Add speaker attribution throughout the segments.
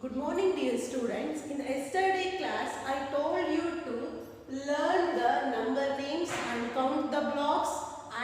Speaker 1: Good morning dear students. In the yesterday class I told you to learn the number names and count the blocks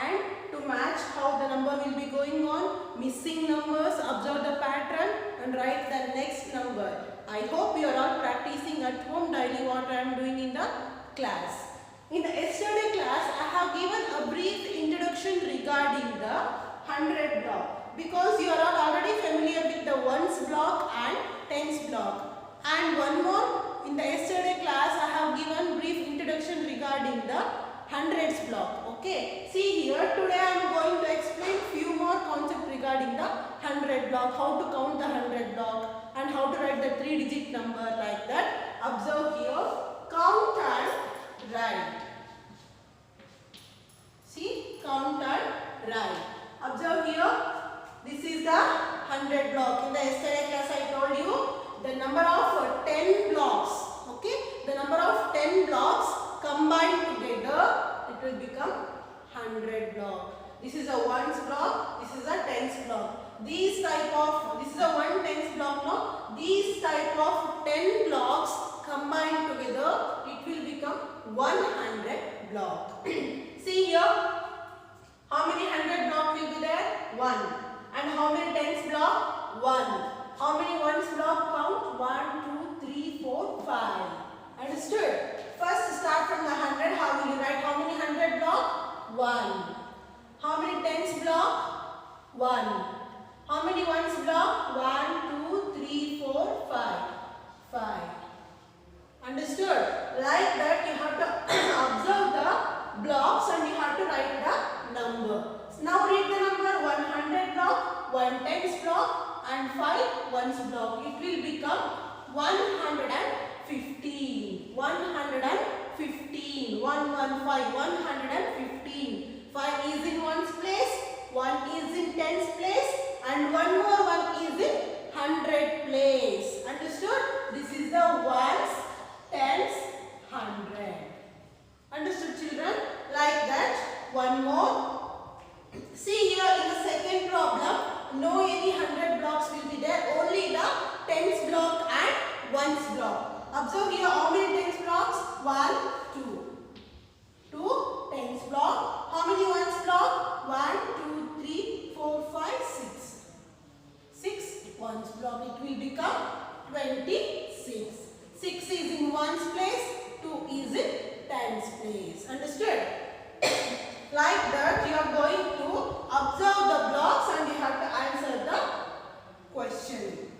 Speaker 1: and to match how the number will be going on, missing numbers, observe the pattern and write the next number. I hope you are all practicing at home daily what I am doing in the class. In the yesterday class I have given a brief introduction regarding the 100 block because you are all already familiar with the ones block and tens block. And one more, in the yesterday class I have given brief introduction regarding the hundreds block. Okay, see here today I am going to explain few more concepts regarding the 100 block, how to count the 100 block and how to write the 3-digit number like that. Observe here, count and write. See, count and write. Observe here, this is the 100 block. In the yesterday class I told you the number of 10 blocks. Okay, the number of 10 blocks combined together it will become 100 block. This is a ones block, this is a tens block. These type of, this is a 1 tens block now. These type of 10 blocks combined together it will become 100 block. See here, how many 100 block will be there? 1. And how many tens block? 1. How many ones block count? 1, 2, 3, 4, 5. Understood? First start from the 100. How will you write? How many 100 block? 1. How many tens block? 1. How many ones block? 1, 2, 3, 4, 5. 5. Understood? Like that you have to observe the blocks and you have to write the number. Now read the number 100 block, 1 tens block and 5 ones block. It will become 115. 115. 115. 115. 5 is in ones place, 1 is in tens place and one more 1 is in 100 place. Understood? This is the ones, tens, 100. Understood children? Like that. One more. See here in the second problem, no any 100 blocks will be there, only the tens block and ones block. Observe here how many tens blocks? 1, 2. 2 tens block. How many ones block? 1, 2, 3, 4, 5, 6. 6 ones block. It will become 26. 6 is in ones place, 2 is in tens place. Understood? Like that you are going to observe the blocks and you have to answer the question.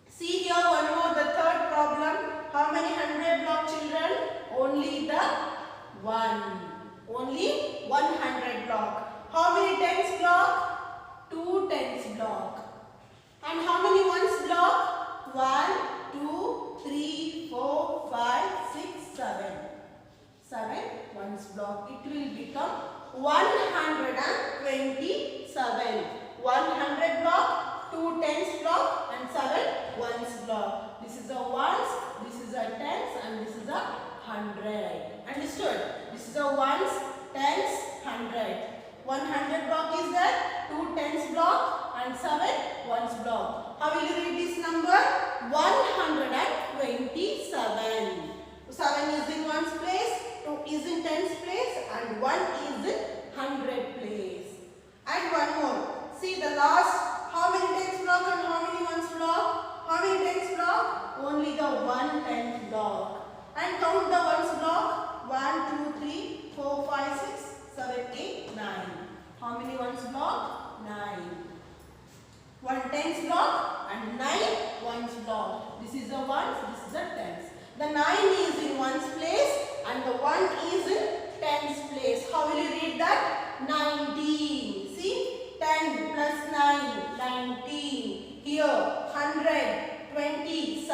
Speaker 1: See here one more, the third problem. How many 100 block children? Only the 1. Only 100 block. How many tens block? 2 tens block. And how many ones block? 1, 2, 3, 4, 5, 6, 7. 7 ones block. It will become 127. 100 block, 2 tens block and 7 ones block. This is a ones, this is a tens and this is a 100. Understood? This is a ones, tens, 100. 100 block is there, 2 tens block and 7 ones block. How will you read this number? 127. 7 is in ones place, 2 is in tens place and 1 is in 100 place. And one more. See the last, how many tens block and how many ones block? How many tens block? Only the 1 tenth block. And count the ones block. 1, 2, 3, 4, 5, 6, 7, 8, 9. How many ones block? 9. 1 tens block and 9 ones block. This is the ones, this is the tens. The 9 is in ones place and the 1 is in tens place. How will you read that? 19. See? 10 plus 9, 19. Here, 100, 27.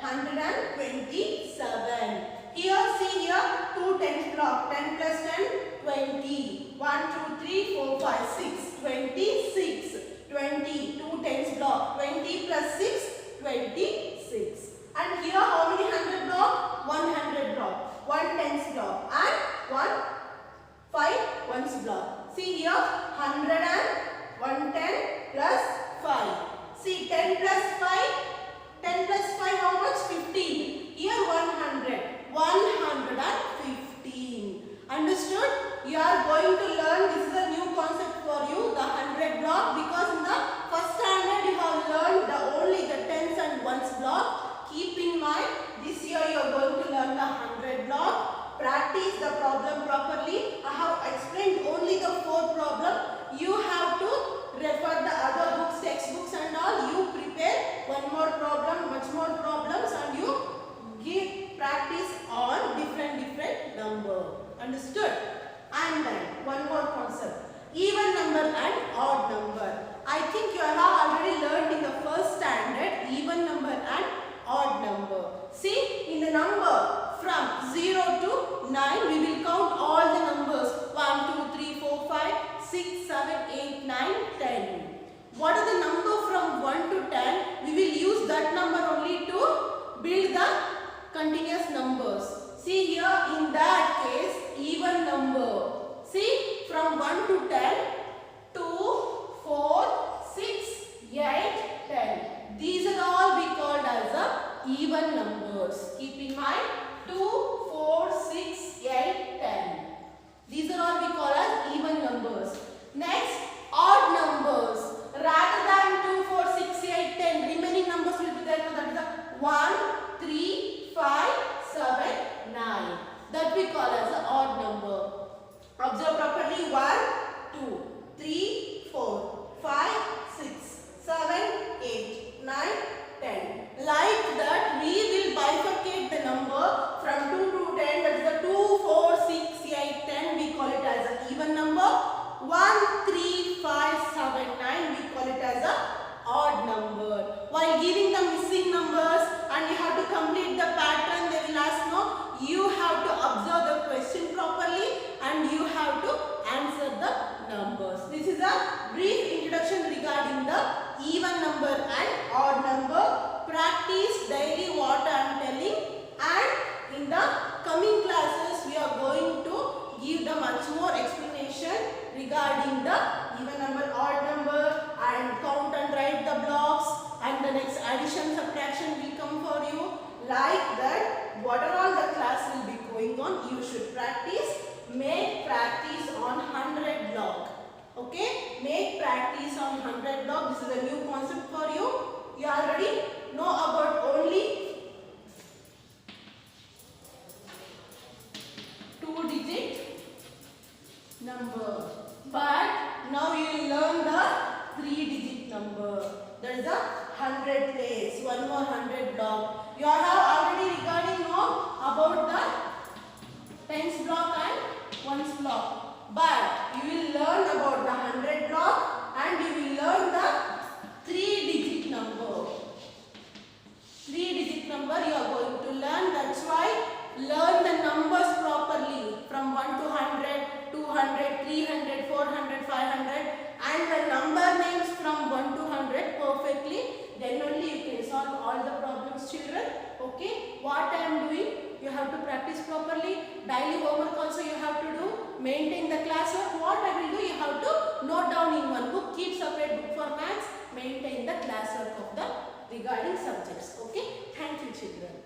Speaker 1: 127. Here, see here, 2 tens block. 10 plus 10, 20. 1, 2, 3, 4, 5, 6. 26. 20. 2 tens block. 20 plus 6, 26. And here how many 100 block? 100 block. 1 tens block and 1 5 ones block. See here 100 and 110 plus 5. See 10 plus 5, 10 10 plus 5 how much? 15. Here 100. 115. Understood? You are going to learn, this is a new concept for you, the 100 block, because in the first standard you have learned only the tens and ones block. Keep in mind, this year you are going to learn the 100 block. Practice the problem properly. I have explained only the 4 problem. You have to refer the other books, textbooks and all. You prepare one more problem, much more problems, and you give practice on different number. Understood? And then one more concept, even number and odd number. I think you have already learned in the first standard even number and odd number. See, in the number from 0 to 9, we will count all the numbers 1, 2, 3, 4, 5, 6, 7, 8, 9, 10. What are the number from 1 to 10? We will use that number only to build the continuous numbers. See here, in that case, even number. See, from 1 to 10, 2, 4, 6, 8, 10. These are all we called as the even numbers. Keep in mind, 2, 4, 6, 8, 10. These are all we call as even numbers. Next, odd numbers. Rather than 2, 4, 6, 8, 10, remaining numbers will be there. So that is the 1, 3, 5, 7, 9. That we call as an odd number. Observe properly. 1, 2, 3, 4, 5, 6, 7, 8, 9, 10. Like that, we will bifurcate the number from 2 to 10. That is the 2, 4, 6, 8, 10. We call it as an even number. 1, 3, 5, 7, 9. We call it as an odd number. While giving the missing numbers and you have to complete the pattern, they will ask no. You have to observe the question properly and you have to answer the numbers. This is a brief introduction regarding the even number and odd number. Practice daily what I am telling, and in the coming classes we are going to give the much more explanation regarding the even number, odd number, and count and write the blocks, and the next addition subtraction will come for you. Like that, what are all the class will be going on, you should practice. Make practice on 100 block. Okay, make practice on 100 block. This is a new concept for you. You already know about only 2-digit number, but now you will learn the 3-digit number. That is the 100 place. One more 100 block. You have already regarding know about the tens block and ones block, but you will learn about the 100 block and you will learn the 3-digit number. 3-digit number you are going to learn. That's why learn the numbers properly from 1 to 100, 200, 300, 400, 500, and the number names from 1 to 100 perfectly. Then only you can solve all the problems, children. Okay, what I am doing, you have to practice properly. Daily homework also you have to do. Maintain the classwork. What I will do, you have to note down in one book. Keep separate book for maths. Maintain the classwork of the regarding subjects. Okay, thank you, children.